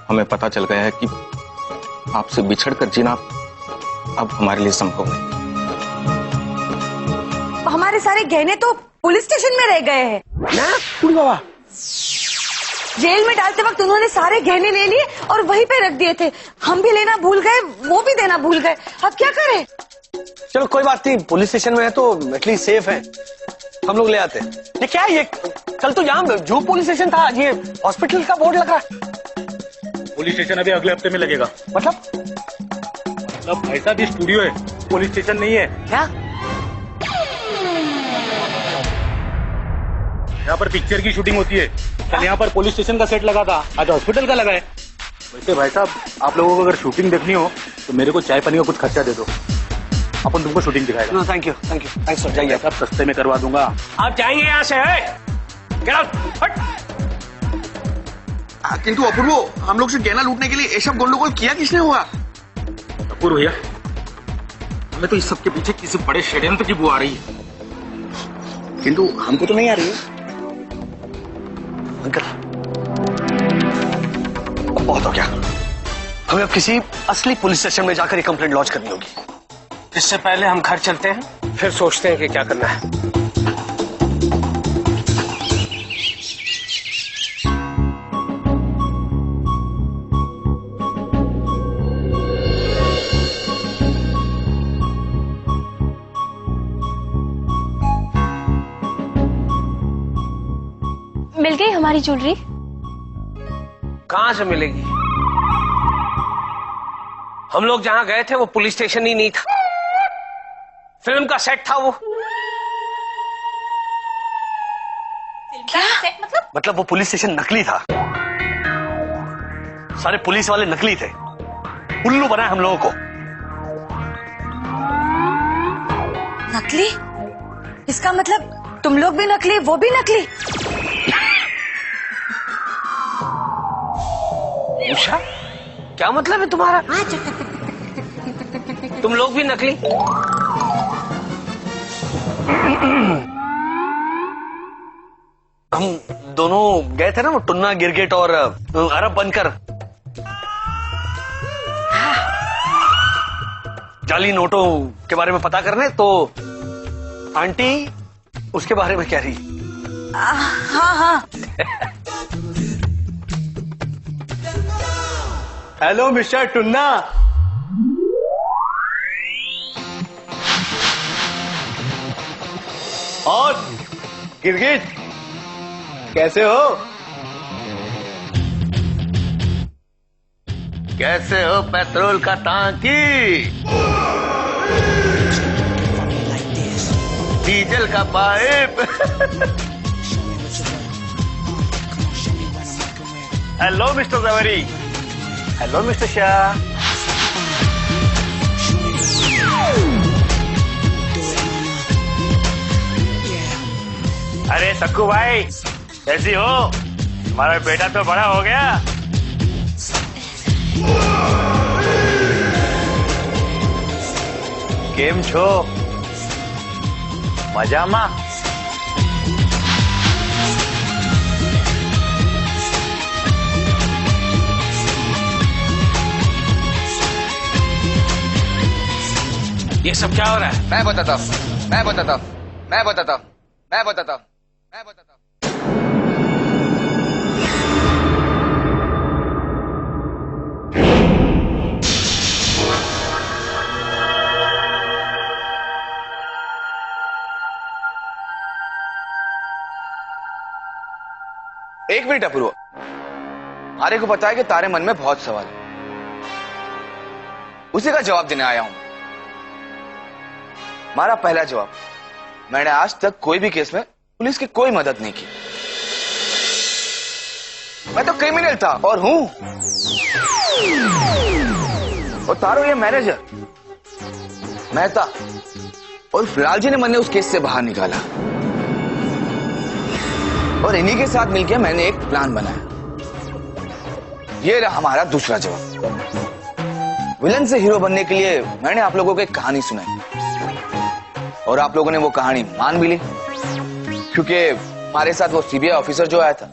हमें पता चल गया है कि आपसे बिछड़कर जीना अब हमारे लिए संभव नहीं। हमारे सारे गहने तो पुलिस स्टेशन में रह गए हैं ना पूरी बाबा। जेल में डालते वक्त उन्होंने सारे गहने ले लिए और वहीं पे रख दिए थे। हम भी लेना भूल गए, वो भी देना भूल गए। अब क्या करें? चलो कोई बात नहीं, पुलिस स्टेशन में है तो एटलीस्ट सेफ है, हम लोग ले आते हैं। ये क्या है ये? कल तो यहाँ जो पुलिस स्टेशन था आज ये हॉस्पिटल का बोर्ड लगा। पुलिस स्टेशन अभी अगले हफ्ते में लगेगा। मतलब भाई साहब ये स्टूडियो है, पुलिस स्टेशन नहीं है। क्या? यहाँ पर पिक्चर की शूटिंग होती है। कल यहाँ पर पुलिस स्टेशन का सेट लगा था, आज हॉस्पिटल का लगा है। वैसे भाई साहब आप लोगों को अगर शूटिंग देखनी हो तो मेरे को चाय पानी का कुछ खर्चा दे दो, अपन तुमको शूटिंग दिखाएगा। No thank you thanks sir, जाइए। सब सस्ते में करवा दूंगा। आप जाएंगे यहाँ से? गेट आउट, हट। किंतु अपूर्व, हम लोग से गहना लूटने के लिए ये सब गंडगोल किया किसने हुआ? अपूर्व भैया, हमें तो इस सब के पीछे किसी बड़े षड्यंत्र की बुआ आ रही है। किंतु हमको तो नहीं आ रही है। अंकल अब बहुत हो गया, हमें अब किसी असली पुलिस स्टेशन में जाकर ये कंप्लेंट लॉन्च करनी होगी। इससे पहले हम घर चलते हैं, फिर सोचते हैं कि क्या करना है। मिल गई हमारी ज्वेलरी? कहां से मिलेगी? हम लोग जहां गए थे वो पुलिस स्टेशन ही नहीं था, फिल्म का सेट था वो। क्या मतलब वो पुलिस स्टेशन नकली था, सारे पुलिस वाले नकली थे, उल्लू बनाए हम लोगों को। नकली? इसका मतलब तुम लोग भी नकली, वो भी नकली? उषा, क्या मतलब है तुम्हारा? तुम लोग भी नकली? हम दोनों गए थे ना वो टुन्ना गिरगिट और अरब बनकर जाली नोटों के बारे में पता करने, तो आंटी उसके बारे में कह रही। हाँ। Hello mister Tunna. और गिरगिट कैसे हो? कैसे हो पेट्रोल का टांकी, डीजल का pipe. Hello mister Javeri. Hello mister Shah. अरे सक्कू भाई कैसी हो? तुम्हारा बेटा तो बड़ा हो गया। केम छो? मजामा? ये सब क्या हो रहा है? मैं बताता हूँ। एक मिनट अपूर्व, आर्य को पता है कि तारे मन में बहुत सवाल है, उसी का जवाब देने आया हूं। हमारा पहला जवाब, मैंने आज तक कोई भी केस में पुलिस की कोई मदद नहीं की। मैं तो क्रिमिनल था और हूं, और तारो ये मैनेजर मेहता और फिलहाल जी ने मैंने उस केस से बाहर निकाला, और इन्हीं के साथ मिलकर मैंने एक प्लान बनाया। ये रहा हमारा दूसरा जवाब। विलन से हीरो बनने के लिए मैंने आप लोगों को एक कहानी सुनाई, और आप लोगों ने वो कहानी मान भी ली, क्योंकि हमारे साथ वो सीबीआई ऑफिसर जो आया था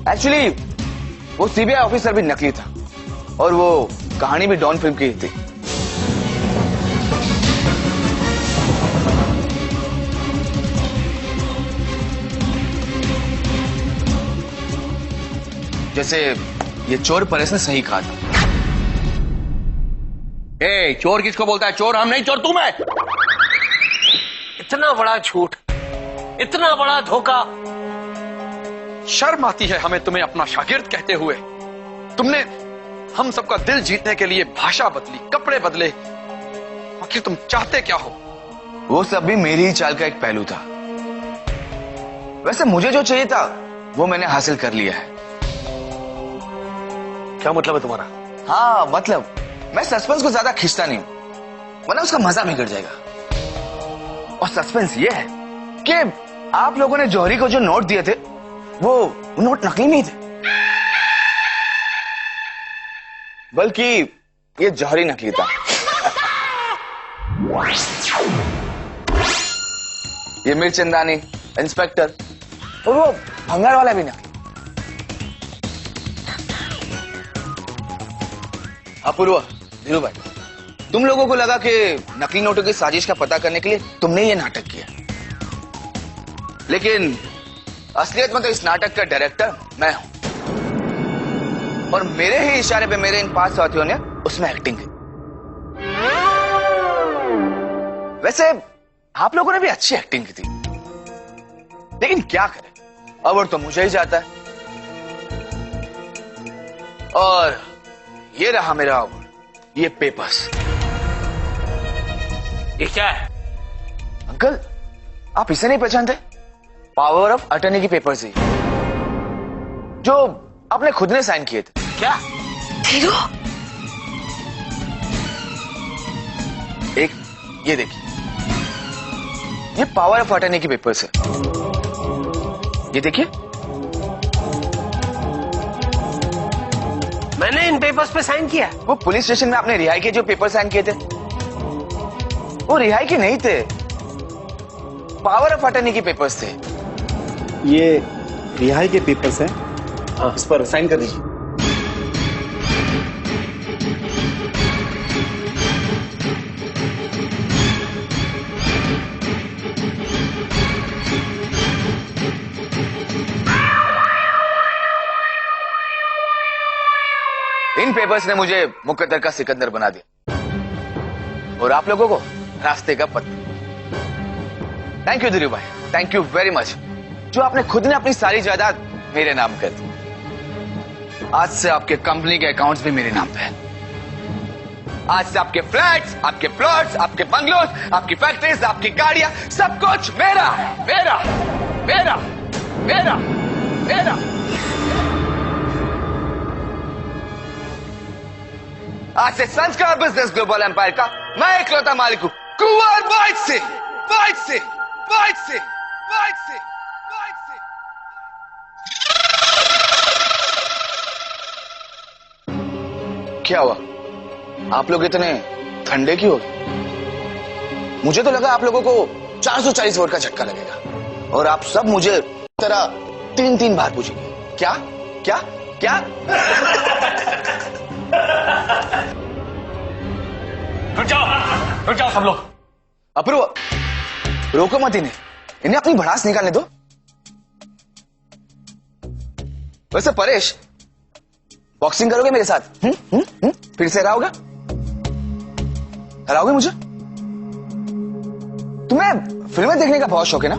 एक्चुअली वो सीबीआई ऑफिसर भी नकली था और वो कहानी भी डॉन फिल्म की ही थी। जैसे ये चोर परेश ने सही कहा था। ए, चोर किसको बोलता है? चोर हम नहीं, चोर तुम है। इतना बड़ा झूठ, इतना बड़ा धोखा। शर्म आती है हमें तुम्हें अपना शागिर्द कहते हुए। तुमने हम सबका दिल जीतने के लिए भाषा बदली, कपड़े बदले। आखिर तुम चाहते क्या हो? वो सब भी मेरी ही चाल का एक पहलू था। वैसे मुझे जो चाहिए था वो मैंने हासिल कर लिया है। क्या मतलब है तुम्हारा? हाँ मतलब मैं सस्पेंस को ज्यादा खींचता नहीं हूं, वरना उसका मजा बिगड़ जाएगा। और सस्पेंस ये है कि आप लोगों ने जौहरी को जो नोट दिए थे वो नोट नकली नहीं थे, बल्कि ये जौहरी नकली था। ये मिर्चंदानी, इंस्पेक्टर और वो भंगार वाला भी नकली। अपूर्व, धीरू भाई, तुम लोगों को लगा कि नकली नोटों की साजिश का पता करने के लिए तुमने ये नाटक किया, लेकिन असलियत में तो इस नाटक का डायरेक्टर मैं हूं और मेरे ही इशारे पे मेरे इन 5 साथियों ने उसमें एक्टिंग की। वैसे आप लोगों ने भी अच्छी एक्टिंग की थी, लेकिन क्या करें, अवार्ड तो मुझे ही जाता है। और ये रहा मेरा अवार्ड, ये पेपर्स। ये क्या है? अंकल आप इसे नहीं पहचानते? पावर ऑफ अटर्नी की पेपर्स ही, जो आपने खुद ने साइन किए थे। क्या? धीरू, एक ये देखिए, ये पावर ऑफ अटर्नी की पेपर्स है। ये देखिए, मैंने इन पेपर्स पे साइन किया। वो पुलिस स्टेशन में आपने रिहाई के जो पेपर साइन किए थे वो रिहाई के नहीं थे, पावर ऑफ अटर्नी के पेपर्स थे। ये रिहाई के पेपर्स हैं। हाँ, इस पर साइन कर दीजिए। इन पेपर्स ने मुझे मुकद्दर का सिकंदर बना दिया और आप लोगों को रास्ते का पत्ता। थैंक यू धीरू भाई, थैंक यू वेरी मच, जो आपने खुद ने अपनी सारी जायदाद मेरे नाम कर दी। आज से आपके कंपनी के अकाउंट्स भी मेरे नाम पे हैं। आज से आपके फ्लैट्स, आपके प्लॉट्स, आपके बंगलोज, आपकी फैक्ट्रीज, आपकी गाड़ियां, सब कुछ मेरा मेरा मेरा मेरा मेरा। आज से संस्कार बिजनेस ग्लोबल एम्पायर का मैं इकलौता मालिक हूं। कुंवर वाइट से वाइट से वाइट से वाइट से वाइट से। क्या हुआ, आप लोग इतने ठंडे क्यों हो गए? मुझे तो लगा आप लोगों को 440 वोट का झटका लगेगा और आप सब मुझे तरह 3-3 बार पूछेंगे क्या क्या क्या। रुक जाओ सब लोग। अपूर्व, रोको मत इन्हें अपनी भड़ास निकालने दो। वैसे परेश, बॉक्सिंग करोगे मेरे साथ? फिर से हराओगे? हराओगे मुझे? तुम्हें फिल्में देखने का बहुत शौक है ना?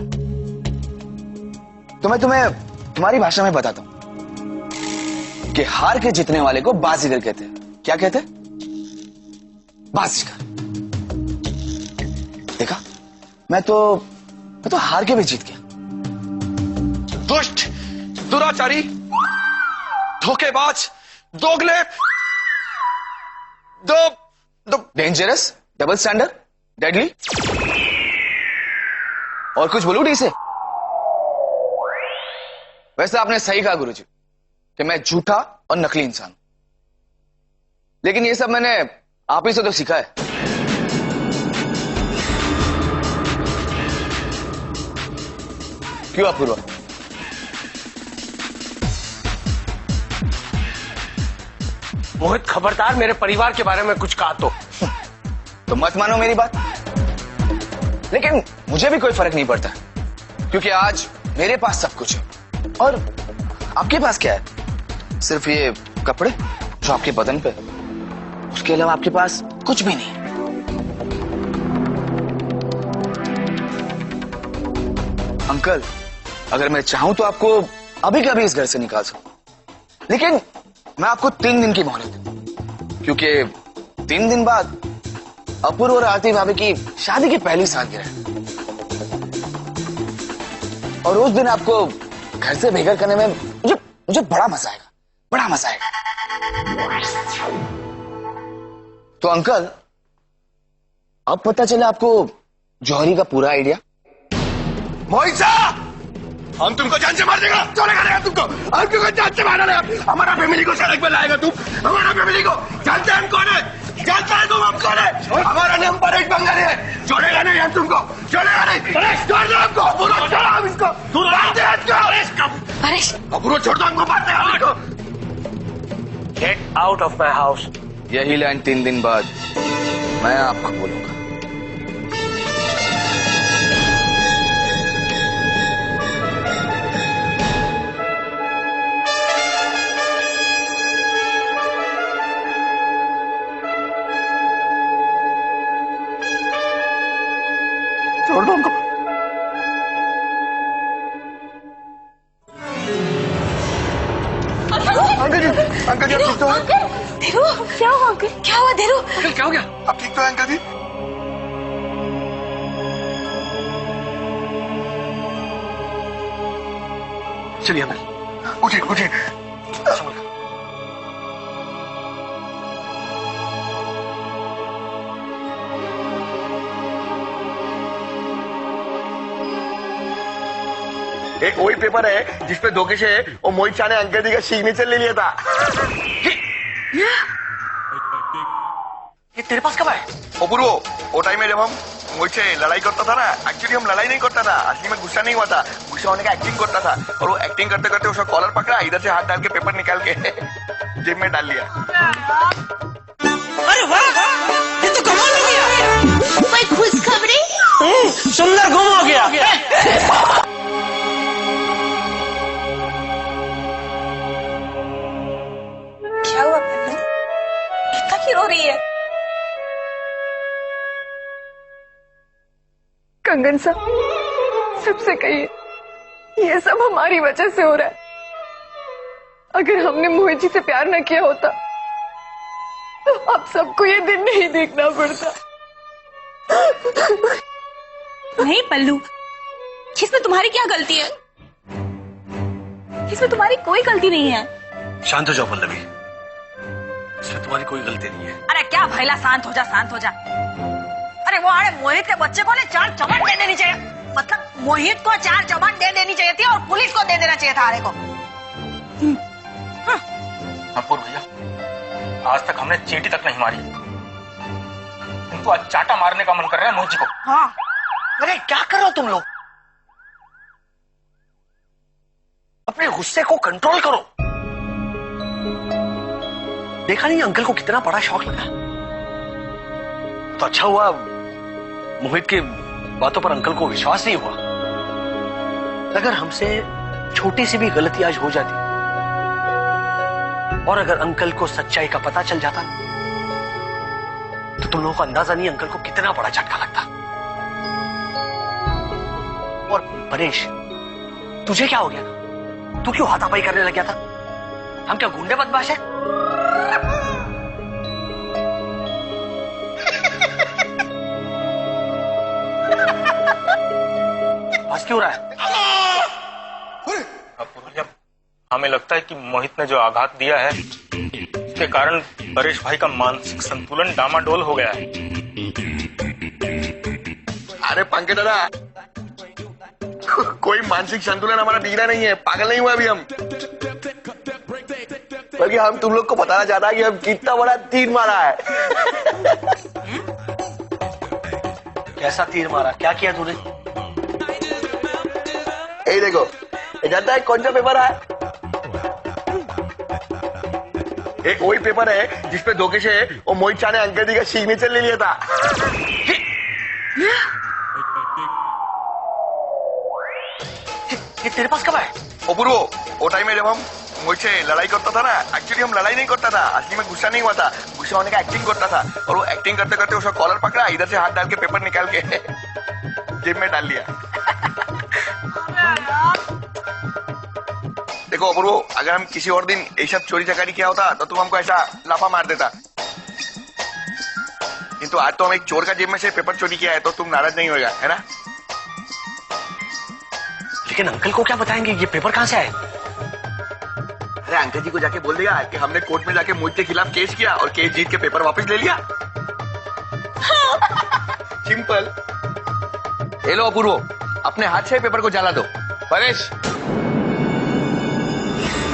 तो मैं तुम्हें तुम्हारी भाषा में बताता हूं कि हार के जीतने वाले को बाजीगर कहते हैं। क्या कहते हैं? बाजीगर। देखा, मैं तो हार के भी जीत गया। दुष्ट, दुराचारी, धोखेबाज, दोगले, दो डेंजरस, डबल स्टैंडर्ड, डेडली। और कुछ बोलूं डी से? वैसे आपने सही कहा गुरुजी कि मैं झूठा और नकली इंसान हूं, लेकिन ये सब मैंने आप ही से तो सीखा है। क्यों अपूर्व? मोहित खबरदार मेरे परिवार के बारे में कुछ कहा तो मत मानो मेरी बात, लेकिन मुझे भी कोई फर्क नहीं पड़ता क्योंकि आज मेरे पास सब कुछ है और आपके पास क्या है? सिर्फ ये कपड़े जो आपके बदन पे, उसके अलावा आपके पास कुछ भी नहीं। अंकल, अगर मैं चाहूं तो आपको अभी के अभी इस घर से निकाल सकूं, लेकिन मैं आपको 3 दिन की मोहलत दूं, क्योंकि 3 दिन बाद अपूर्व और आरती भाभी की शादी की पहली सालगिरह है और उस दिन आपको घर से बेघर करने में मुझे बड़ा मजा आएगा, बड़ा मजा आएगा। तो अंकल, अब पता चला आपको जौहरी का पूरा आइडिया। मोहित साहब, हम तुमको जान से मार देगा, चलेगा नहीं तुमको, हम तुमको जान से मारा नहीं, हमारा फैमिली को सड़क पे लाएगा तुम, हमारा फैमिली को जानते हैं हम कौन है, जानते हैं तुम हम कौन है, हमारा नाम परेश बंगाली है, छोड़ेगा नहीं हम तुमको, छोड़ेगा नहीं, छोड़ दो हमको, पूरा छोड़ो हम इसको, परेश, पूरा छोड़ दो हमको, मार देगा हमको। Get out of my house. यही लाइन 3 दिन बाद मैं आपको बोलूंगा। छोड़ दो हमको। अंकल जी आप ठीक तो हैं? धीरू, क्या हुआ अंकल? क्या हुआ धीरू? अंकल क्या हो गया? आप ठीक तो हैं अंकल जी? चलिए अंकल। उठिए उठिए। एक वही पेपर है जिसपे धोखे से वो मोहित शाह ने अंकल जी का सिग्नेचर ले लिया था। ये तेरे पास कब आया? अपूर्व, वो टाइम में जब हम मोहित से लड़ाई करता था ना, एक्चुअली हम लड़ाई नहीं करता था, असली में गुस्सा नहीं हुआ था, गुस्सा होने का एक्टिंग करता था और वो एक्टिंग करते करते उसका कॉलर पकड़ा, इधर से हाथ डाल के पेपर निकाल के जेब में डाल लिया। अरे वाह, ये तो कमाल हो गया। कोई खुशखबरी? सुंदर गुम हो गया। क्या हुआ पन्नू? कितना की रो रही है? कंगन साहब, सबसे कहिए, ये सब हमारी वजह से हो रहा है। अगर हमने मोहित जी से प्यार न किया होता तो आप सबको ये दिन नहीं देखना पड़ता। नहीं पल्लू, इसमें तुम्हारी क्या गलती है? इसमें तुम्हारी कोई गलती नहीं है। शांत हो जाओ पल्लवी, इसमें तुम्हारी कोई गलती नहीं है। अरे क्या भैला, शांत हो जा, शांत हो जा। अरे वो आड़े मोहित के बच्चे को 4 चमाट दे देनी चाहिए, मतलब मोहित को 4 चमाट दे देनी चाहिए थी और पुलिस को दे देना चाहिए था आड़े को। अपूर्व भैया, आज तक हमने चींटी तक नहीं मारी, तुमको आज चाटा मारने का मन कर रहा है मोहित जी को। हाँ, अरे क्या कर रहे हो तुम लोग? अपने गुस्से को कंट्रोल करो। देखा नहीं अंकल को कितना बड़ा शौक लगा? तो अच्छा हुआ मोहित की बातों पर अंकल को विश्वास नहीं हुआ। अगर हमसे छोटी सी भी गलती आज हो जाती और अगर अंकल को सच्चाई का पता चल जाता तो तुम लोगों को अंदाजा नहीं अंकल को कितना बड़ा झटका लगता। और परेश, तुझे क्या हो गया था? तू क्यों हाथापाई करने लग गया था? हम क्या गुंडे बदमाश है? बस क्यों रहा है? हमें लगता है कि मोहित ने जो आघात दिया है उसके कारण परेश भाई का मानसिक संतुलन डामाडोल हो गया है। अरे पंकज दादा, कोई मानसिक संतुलन हमारा बिगड़ा नहीं है, पागल नहीं हुआ अभी हम, बल्कि हम तुम लोग को बताना चाहता है कि हम कितना बड़ा तीर मारा है। कैसा तीर मारा? क्या किया तूने? यही देखो, जानता है कौन सा पेपर है? एक वही पेपर है जिसपे धोखे से वो मोहित शाह ने अंकल जी का सिग्नेचर ले लिया था। ये तेरे पास कब है? अपूर्व, वो टाइम में जब हम मोहित से लड़ाई करता था ना, एक्चुअली हम लड़ाई नहीं करता था, असली में गुस्सा नहीं हुआ था, गुस्सा होने का एक्टिंग करता था। और वो एक्टिंग करते करते उसका कॉलर पकड़ा, इधर से हाथ डाल के पेपर निकाल के जेब में डाल लिया। देखो अपूर्व, अगर हम किसी और दिन ये सब चोरी चकारी किया होता तो तुम हमको ऐसा लाफा मार देता, किंतु आज तो हम एक चोर का जेब में से पेपर चोरी किया है तो तुम नाराज नहीं होगा, है ना? लेकिन अंकल को क्या बताएंगे ये पेपर कहां से आए? अरे अंकल जी को जाके बोल देगा कि हमने कोर्ट में जाके मोहित के खिलाफ केस किया और केस जीत के पेपर वापस ले लिया। सिंपल। ये लो अपूर्व, अपने हाथ से पेपर को जला दो। परेश,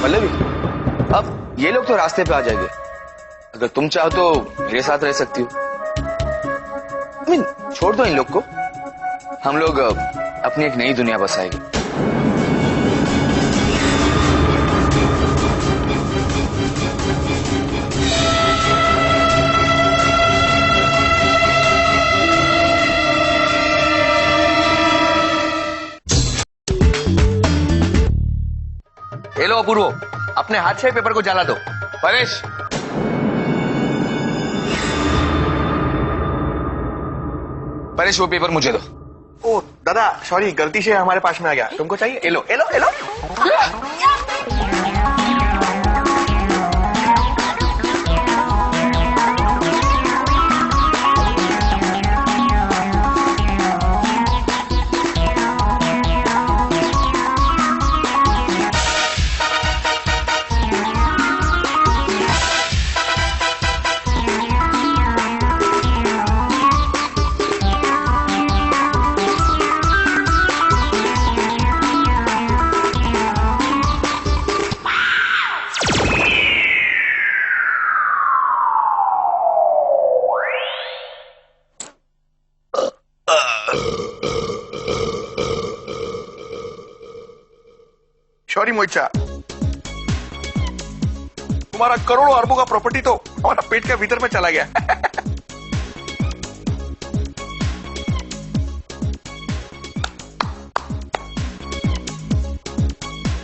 पल्लवी, अब ये लोग तो रास्ते पे आ जाएंगे, अगर तुम चाहो तो मेरे साथ रह सकती हो। छोड़ दो इन लोग को, हम लोग अपनी एक नई दुनिया बसाएंगे। ये लो अपूर्व, अपने हाथ से पेपर को जला दो। परेश, परेश वो पेपर मुझे दो। ओ दादा, सॉरी, गलती से हमारे पास में आ गया, तुमको चाहिए? Hello hello hello. Sorry Mohit Shah, तुम्हारा करोड़ों अरबों का प्रॉपर्टी तो हमारा पेट के भीतर में चला गया।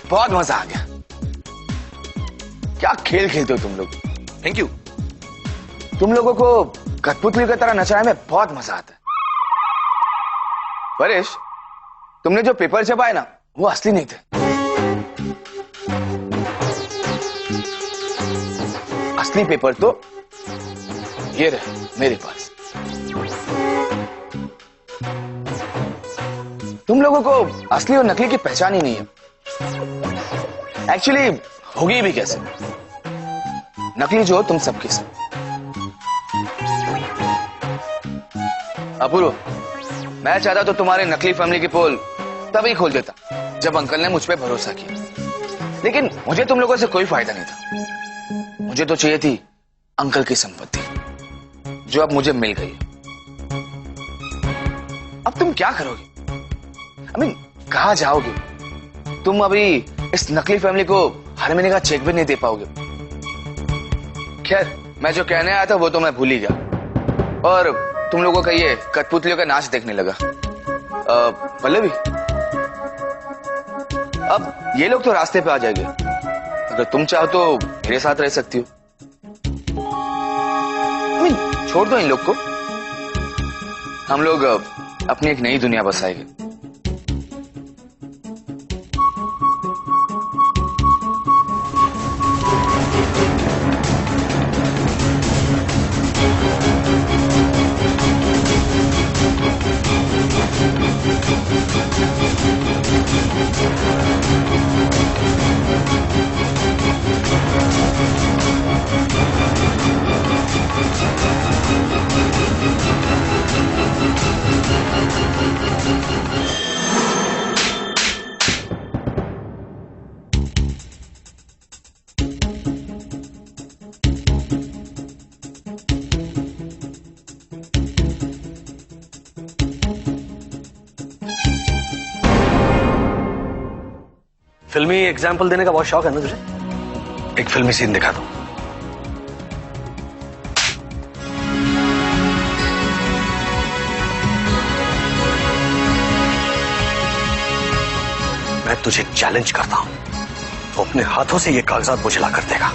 बहुत मजा आ गया। क्या खेल खेलते हो तुम लोग। Thank you. तुम लोगों को कठपुतली की तरह नचाने में बहुत मजा आता है। परेश, तुमने जो पेपर छपाए ना, वो असली नहीं थे। असली पेपर तो ये रहे मेरे पास। तुम लोगों को असली और नकली की पहचान ही नहीं है। एक्चुअली होगी भी कैसे? नकली जो तुम सबके सब। अपूर्व, मैं चाहता तो तुम्हारे नकली फैमिली की पोल तभी खोल देता जब अंकल ने मुझ पे भरोसा किया, लेकिन मुझे तुम लोगों से कोई फायदा नहीं था। मुझे तो चाहिए थी अंकल की संपत्ति, जो अब मुझे मिल गई। अब तुम क्या करोगे? कहां जाओगे? तुम अभी इस नकली फैमिली को हर महीने का चेक भी नहीं दे पाओगे। खैर, मैं जो कहने आया था वो तो मैं भूल ही गया और तुम लोगों का ये कठपुतलियों का नाच देखने लगा। पल्लवी, अब ये लोग तो रास्ते पे आ जाएंगे, अगर तुम चाहो तो मेरे साथ रह सकती हो। छोड़ दो इन लोग को, हम लोग अपनी एक नई दुनिया बसाएंगे। फिल्मी एग्जाम्पल देने का बहुत शौक है ना तुझे? एक फिल्मी सीन दिखा दो। मैं तुझे चैलेंज करता हूं तो अपने हाथों से ये कागजात मुझे ला कर देगा।